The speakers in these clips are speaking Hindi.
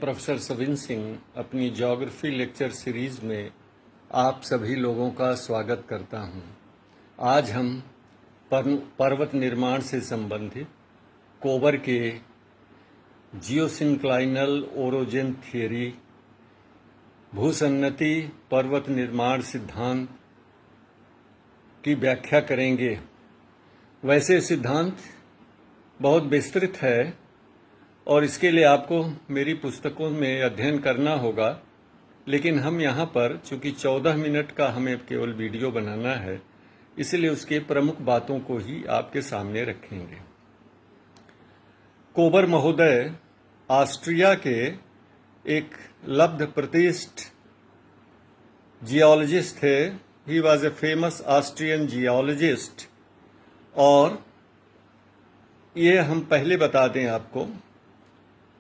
प्रोफेसर सविन सिंह अपनी ज्योग्राफी लेक्चर सीरीज में आप सभी लोगों का स्वागत करता हूं। आज हम पर्वत निर्माण से संबंधित कोबर के जियोसिंक्लाइनल ओरोजेन थियरी, भूसन्नति पर्वत निर्माण सिद्धांत की व्याख्या करेंगे। वैसे सिद्धांत बहुत विस्तृत है और इसके लिए आपको मेरी पुस्तकों में अध्ययन करना होगा, लेकिन हम यहाँ पर चूंकि 14 मिनट का हमें केवल वीडियो बनाना है, इसलिए उसके प्रमुख बातों को ही आपके सामने रखेंगे। कोबर महोदय ऑस्ट्रिया के एक लब्ध प्रतिष्ठ जियोलॉजिस्ट थे। He was a famous Austrian geologist. और ये हम पहले बता दें आपको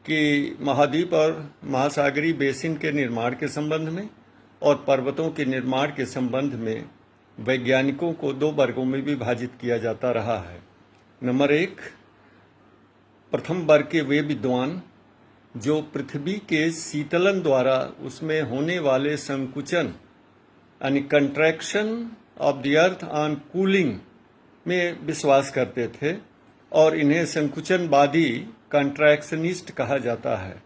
कि महाद्वीप और महासागरीय बेसिन के निर्माण के संबंध में और पर्वतों के निर्माण के संबंध में वैज्ञानिकों को दो वर्गों में विभाजित किया जाता रहा है। नंबर एक, प्रथम वर्ग के वे विद्वान जो पृथ्वी के शीतलन द्वारा उसमें होने वाले संकुचन यानी contraction of the earth on cooling में विश्वास करते थे और इन्हें संकुचनवादी कंट्रैक्शनिस्ट कहा जाता है।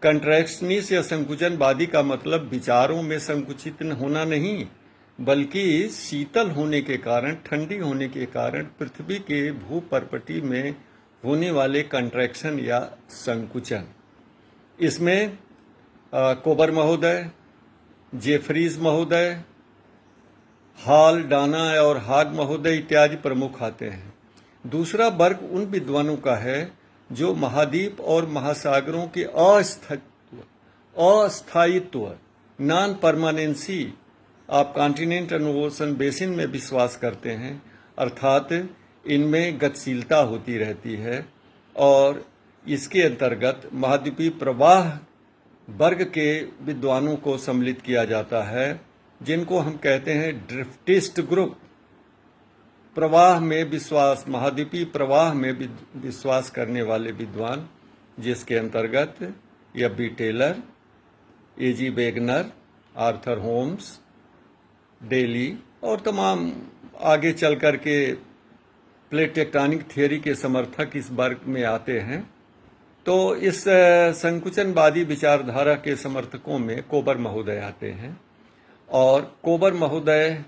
कंट्रैक्शनिस्ट या संकुचनवादी का मतलब विचारों में संकुचित होना नहीं, बल्कि शीतल होने के कारण, ठंडी होने के कारण पृथ्वी के भूपर्पटी में होने वाले कंट्रैक्शन या संकुचन। इसमें कोबर महोदय, जेफरीज महोदय, हॉल, डाना और हाग महोदय इत्यादि प्रमुख आते हैं। दूसरा वर्ग उन विद्वानों का है जो महाद्वीप और महासागरों के अस्थायित्व non permanency of continent and ocean basin में विश्वास करते हैं, अर्थात इनमें गतिशीलता होती रहती है। और इसके अंतर्गत महाद्वीपीय प्रवाह वर्ग के विद्वानों को सम्मिलित किया जाता है, जिनको हम कहते हैं ड्रिफ्टिस्ट ग्रुप। प्रवाह में विश्वास, महाद्वीपीय प्रवाह में विश्वास करने वाले विद्वान, जिसके अंतर्गत F B. Taylor, A G. Wegener, Arthur Holmes, Daly और तमाम आगे चल कर के प्लेट टेक्टोनिक थियरी के समर्थक इस वर्ग में आते हैं। तो इस संकुचनवादी विचारधारा के समर्थकों में कोबर महोदय आते हैं। और कोबर महोदय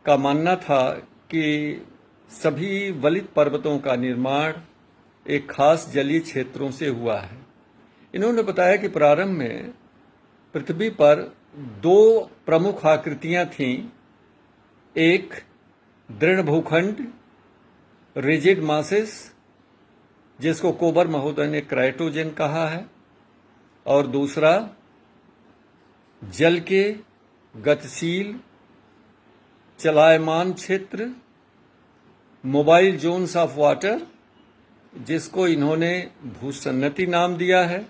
का मानना था कि सभी वलित पर्वतों का निर्माण एक खास जलीय क्षेत्रों से हुआ है। इन्होंने बताया कि प्रारंभ में पृथ्वी पर दो प्रमुख आकृतियां थीं। एक दृढ़ भूखंड, रिजिड मासेस, जिसको कोबर महोदय ने क्राइटोजेन कहा है, और दूसरा जल के गतिशील चलायमान क्षेत्र, मोबाइल जोन्स ऑफ वाटर, जिसको इन्होंने भूसन्नति नाम दिया है,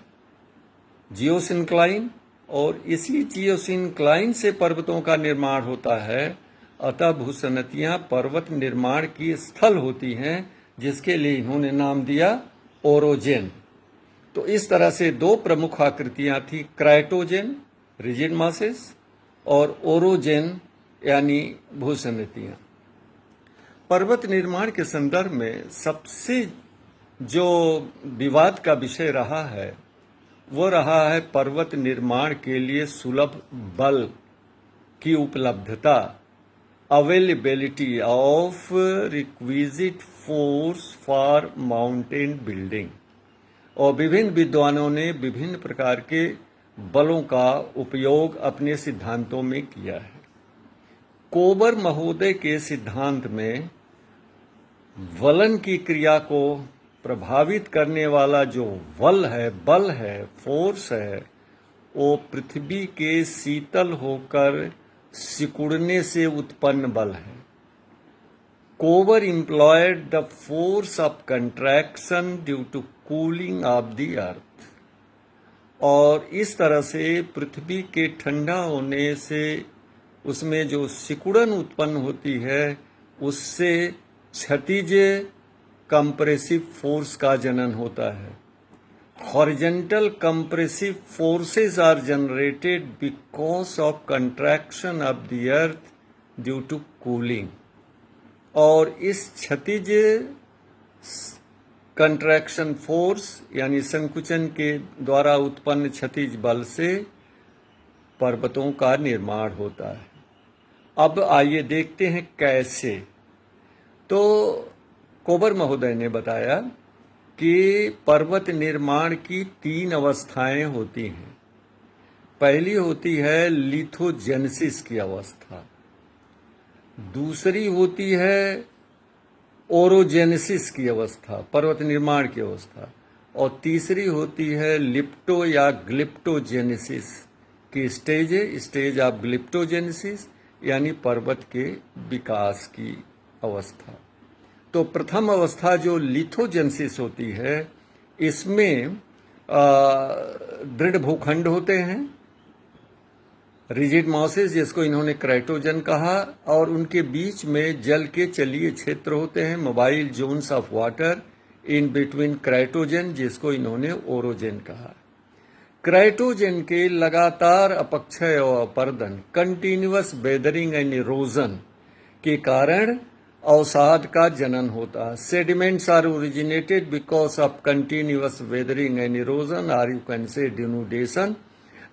जियोसिंक्लाइन। और इसी जियोसिंक्लाइन से पर्वतों का निर्माण होता है। अतः भूसन्नतियां पर्वत निर्माण की स्थल होती हैं, जिसके लिए इन्होंने नाम दिया ओरोजेन। तो इस तरह से दो प्रमुख आकृतियां थी, क्राइटोजेन रिजिड मासेस और ओरोजेन यानी भूसन्नतियां। पर्वत निर्माण के संदर्भ में सबसे जो विवाद का विषय रहा है वो रहा है पर्वत निर्माण के लिए सुलभ बल की उपलब्धता, availability of requisite force for mountain building. और विभिन्न विद्वानों ने विभिन्न प्रकार के बलों का उपयोग अपने सिद्धांतों में किया है। कोबर महोदय के सिद्धांत में वलन की क्रिया को प्रभावित करने वाला जो बल है, फोर्स है, वो पृथ्वी के शीतल होकर सिकुड़ने से उत्पन्न बल है। Kober employed the force of contraction due to cooling of the earth. और इस तरह से पृथ्वी के ठंडा होने से उसमें जो सिकुड़न उत्पन्न होती है, उससे क्षैतिज कंप्रेसिव फोर्स का जनन होता है। horizontal compressive forces are generated because of contraction of the earth due to cooling. और इस क्षतिज कंट्रैक्शन फोर्स यानी संकुचन के द्वारा उत्पन्न क्षतिज बल से पर्वतों का निर्माण होता है। अब आइए देखते हैं कैसे। तो कोबर महोदय ने बताया कि पर्वत निर्माण की 3 अवस्थाएं होती हैं। पहली होती है लिथोजेनेसिस की अवस्था, दूसरी होती है ओरोजेनेसिस की अवस्था, पर्वत निर्माण की अवस्था, और तीसरी होती है लिप्टो या ग्लिप्टोजेनेसिस की स्टेज ऑफ ग्लिप्टोजेनेसिस यानी पर्वत के विकास की अवस्था। तो प्रथम अवस्था जो लिथोजेनेसिस होती है, इसमें दृढ़ भूखंड होते हैं, रिजिड मॉसेस जिसको इन्होंने क्राइटोजन कहा, और उनके बीच में जल के चलीय क्षेत्र होते हैं, mobile zones of water in between kratogen जिसको इन्होंने ओरोजन कहा। क्राइटोजन के लगातार अपक्षय और अपर्दन कंटिन्यूअस वेदरिंग एंड इरोजन के कारण अवसाद का जनन होता है। Sediments are originated because of continuous weathering and erosion और you can say denudation,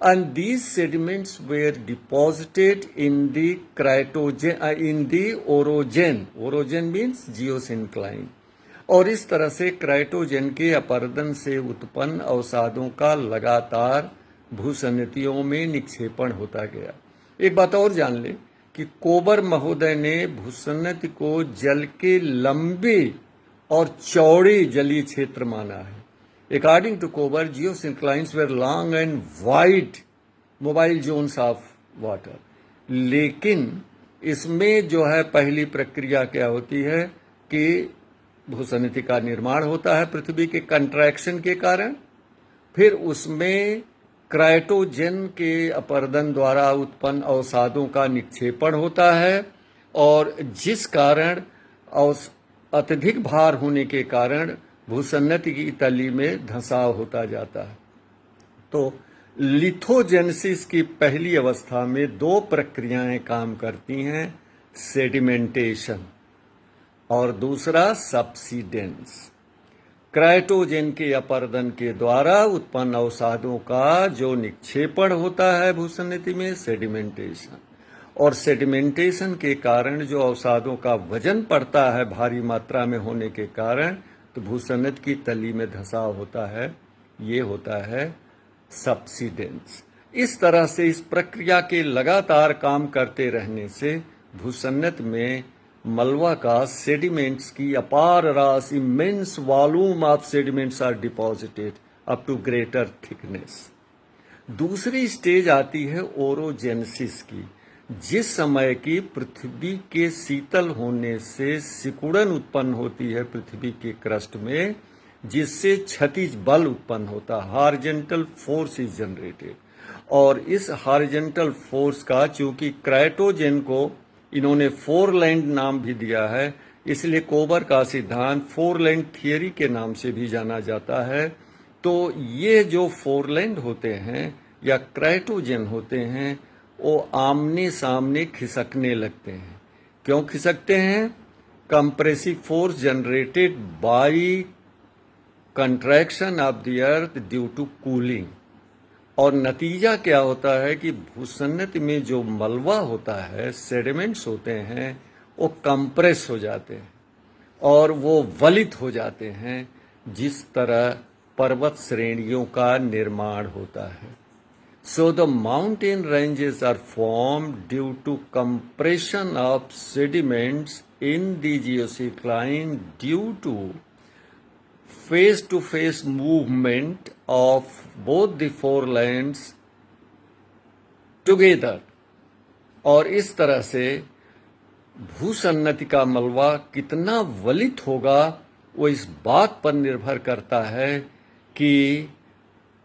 and these sediments were deposited in the orogen. Orogen means geosyncline. और इस तरह से क्राइटोजन के अपर्दन से उत्पन्न अवसादों का लगातार भूसन्नतियों में निक्षेपण होता गया। एक बात और जान ले कि कोबर महोदय ने भूसन्नति को जल के लंबे और चौड़े जलीय क्षेत्र माना है। According to Kober, geosynclines were long and wide mobile zones of water. लेकिन इसमें जो है पहली प्रक्रिया क्या होती है कि भूसन्नति का निर्माण होता है पृथ्वी के कंट्रैक्शन के कारण, फिर उसमें क्राइटोजन के अपर्दन द्वारा उत्पन्न अवसादों का निक्षेपण होता है, और जिस कारण अत्यधिक भार होने के कारण भूसन्नति की तली में धंसाव होता जाता है। तो लिथोजेनेसिस की पहली अवस्था में 2 प्रक्रियाएं काम करती हैं, सेडिमेंटेशन और दूसरा सबसीडेंस। क्राइटोजन के अपर्दन के द्वारा उत्पन्न अवसादों का जो निक्षेपण होता है भूसन्नति में, सेडिमेंटेशन, और सेडिमेंटेशन के कारण जो अवसादों का वजन पड़ता है भारी मात्रा में होने के कारण, तो भूसन्नति की तली में धंसाव होता है, ये होता है सबसीडेंस। इस तरह से इस प्रक्रिया के लगातार काम करते रहने से भूसन्नति में मलबा का सेडिमेंट्स की अपार राशि, immense volume of sediments are deposited up to greater thickness. दूसरी स्टेज आती है ओरोजेनेसिस की, जिस समय की पृथ्वी के शीतल होने से सिकुड़न उत्पन्न होती है पृथ्वी के क्रस्ट में, जिससे क्षतिज बल उत्पन्न होता है, हॉरिजॉन्टल फोर्स इज जनरेटेड। और इस हॉरिजॉन्टल फोर्स का चूंकि क्राइटोजन को इन्होंने फोरलैंड नाम भी दिया है, इसलिए कोबर का सिद्धांत फोरलैंड थियरी के नाम से भी जाना जाता है। तो ये जो फोरलैंड होते हैं या क्राइटोजन होते हैं, वो आमने सामने खिसकने लगते हैं। क्यों खिसकते हैं? Compressive force generated by contraction of the earth due to cooling. और नतीजा क्या होता है कि भूसन्नति में जो मलबा होता है, सेडिमेंट्स होते हैं, वो कंप्रेस हो जाते हैं और वो वलित हो जाते हैं, जिस तरह पर्वत श्रेणियों का निर्माण होता है। So the mountain ranges are formed due to compression of sediments in the geosyncline due to face-to-face movement of both the forelands together। और इस तरह से भूसन्नति का मलबा कितना वलित होगा वो इस बात पर निर्भर करता है कि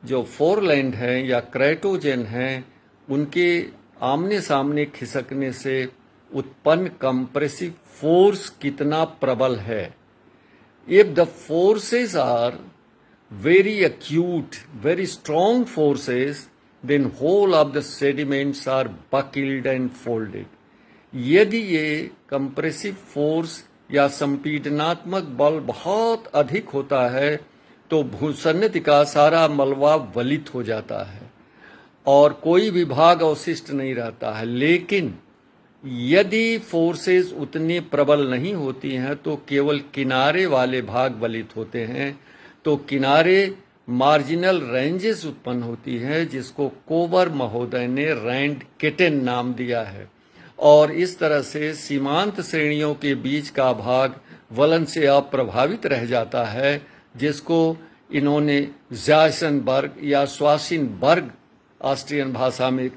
जो फोरलैंड हैं या क्राइटोजन हैं, उनके आमने सामने खिसकने से उत्पन्न कंप्रेसिव फोर्स कितना प्रबल है। If the forces are very acute, very strong forces, then whole of the sediments are buckled and folded. यदि ये कंप्रेसिव फोर्स या संपीडनात्मक बल बहुत अधिक होता है तो भूसन्नति का सारा मलबा वलित हो जाता है और कोई भी भाग अवशिष्ट नहीं रहता है। लेकिन यदि फोर्सेस उतनी प्रबल नहीं होती हैं तो केवल किनारे वाले भाग वलित होते हैं, तो किनारे मार्जिनल रेंजेस उत्पन्न होती है, जिसको कोबर महोदय ने रैंड केटेन नाम दिया है। और इस तरह से सीमांत श्रेणियों के बीच का भाग वलन से अप्रभावित रह जाता है, जिसको इन्होंने ज़ायसनबर्ग या स्वासिनबर्ग ऑस्ट्रियन भाषा में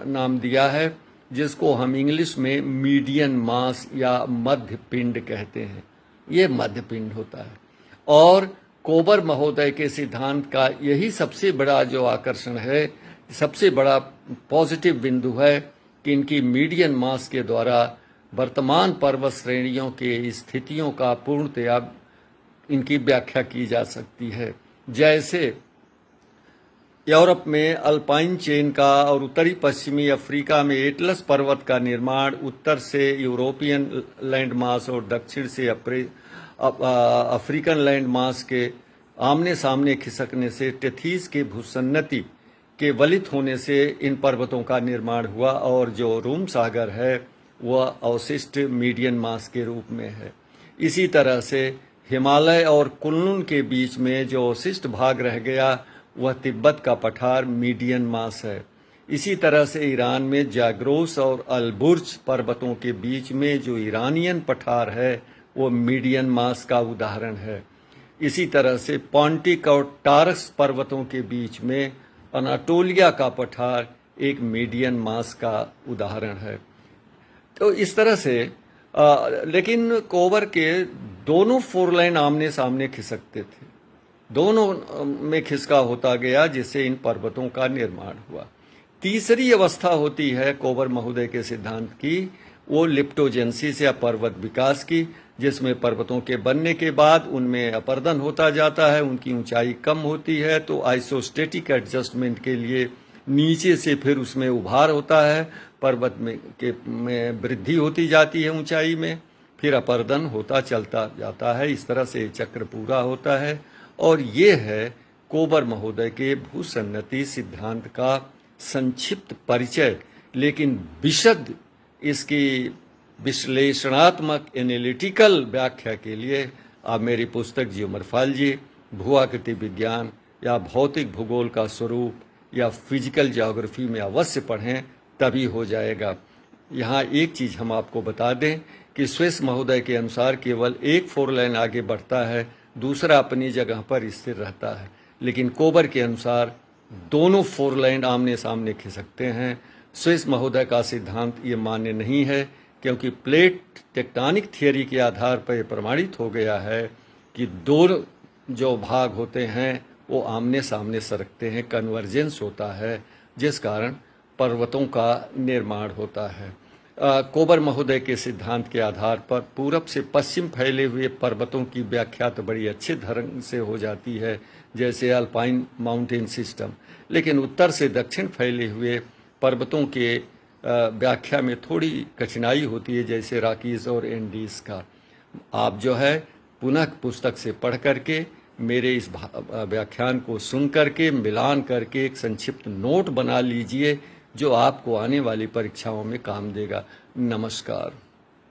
नाम दिया है, जिसको हम इंग्लिश में मीडियन मास या मध्य पिंड कहते हैं। ये मध्य पिंड होता है। और कोबर महोदय के सिद्धांत का यही सबसे बड़ा जो आकर्षण है, सबसे बड़ा पॉजिटिव बिंदु है कि इनकी मीडियन मास के द्वारा वर्तमान पर्वत श्रेणियों के स्थितियों का पूर्णतया इनकी व्याख्या की जा सकती है। जैसे यूरोप में अल्पाइन चेन का और उत्तरी पश्चिमी अफ्रीका में एटलस पर्वत का निर्माण उत्तर से यूरोपियन लैंड मास और दक्षिण से अफ्रीकन लैंड मास के आमने सामने खिसकने से टेथीस के भूसन्नति के वलित होने से इन पर्वतों का निर्माण हुआ, और जो रूम सागर है वह अवशिष्ट मीडियन मास के रूप में है। इसी तरह से हिमालय और कुनलुन के बीच में जो अवशिष्ट भाग रह गया वह तिब्बत का पठार मीडियन मास है। इसी तरह से ईरान में जाग्रोस और अलबुर्ज पर्वतों के बीच में जो ईरानियन पठार है वो मीडियन मास का उदाहरण है। इसी तरह से पॉन्टिक और टारस पर्वतों के बीच में अनाटोलिया का पठार एक मीडियन मास का उदाहरण है। तो इस तरह से लेकिन कोबर के दोनों फोर लाइन आमने सामने खिसकते थे, दोनों में खिसका होता गया, जिससे इन पर्वतों का निर्माण हुआ। तीसरी अवस्था होती है कोबर महोदय के सिद्धांत की, वो लिप्टोजेंसिस या पर्वत विकास की, जिसमें पर्वतों के बनने के बाद उनमें अपर्दन होता जाता है, उनकी ऊंचाई कम होती है, तो आइसोस्टेटिक एडजस्टमेंट के लिए नीचे से फिर उसमें उभार होता है, पर्वत में वृद्धि होती जाती है ऊंचाई में, फिर अपर्दन होता चलता जाता है। इस तरह से चक्र पूरा होता है। और ये है कोबर महोदय के भूसन्नति सिद्धांत का संक्षिप्त परिचय। लेकिन विशद इसकी विश्लेषणात्मक एनालिटिकल व्याख्या के लिए आप मेरी पुस्तक जियोमॉर्फोलॉजी, भूआकृति विज्ञान या भौतिक भूगोल का स्वरूप या फिजिकल ज्योग्राफी में अवश्य पढ़ें, तभी हो जाएगा। यहाँ एक चीज़ हम आपको बता दें कि स्विस महोदय के अनुसार केवल एक फोर लाइन आगे बढ़ता है, दूसरा अपनी जगह पर स्थिर रहता है। लेकिन कोबर के अनुसार दोनों फोर लाइन आमने सामने खिसकते हैं। स्विस महोदय का सिद्धांत ये मान्य नहीं है, क्योंकि प्लेट टेक्टोनिक थियरी के आधार पर यह प्रमाणित हो गया है कि दो जो भाग होते हैं वो आमने सामने सरकते हैं, कन्वर्जेंस होता है, जिस कारण पर्वतों का निर्माण होता है। कोबर महोदय के सिद्धांत के आधार पर पूरब से पश्चिम फैले हुए पर्वतों की व्याख्या तो बड़ी अच्छे ढंग से हो जाती है, जैसे अल्पाइन माउंटेन सिस्टम, लेकिन उत्तर से दक्षिण फैले हुए पर्वतों के व्याख्या में थोड़ी कठिनाई होती है, जैसे रॉकीज और एंडीज का। आप जो है पुनः पुस्तक से पढ़ करके मेरे इस व्याख्यान को सुन करके मिलान करके एक संक्षिप्त नोट बना लीजिए, जो आपको आने वाली परीक्षाओं में काम देगा। नमस्कार।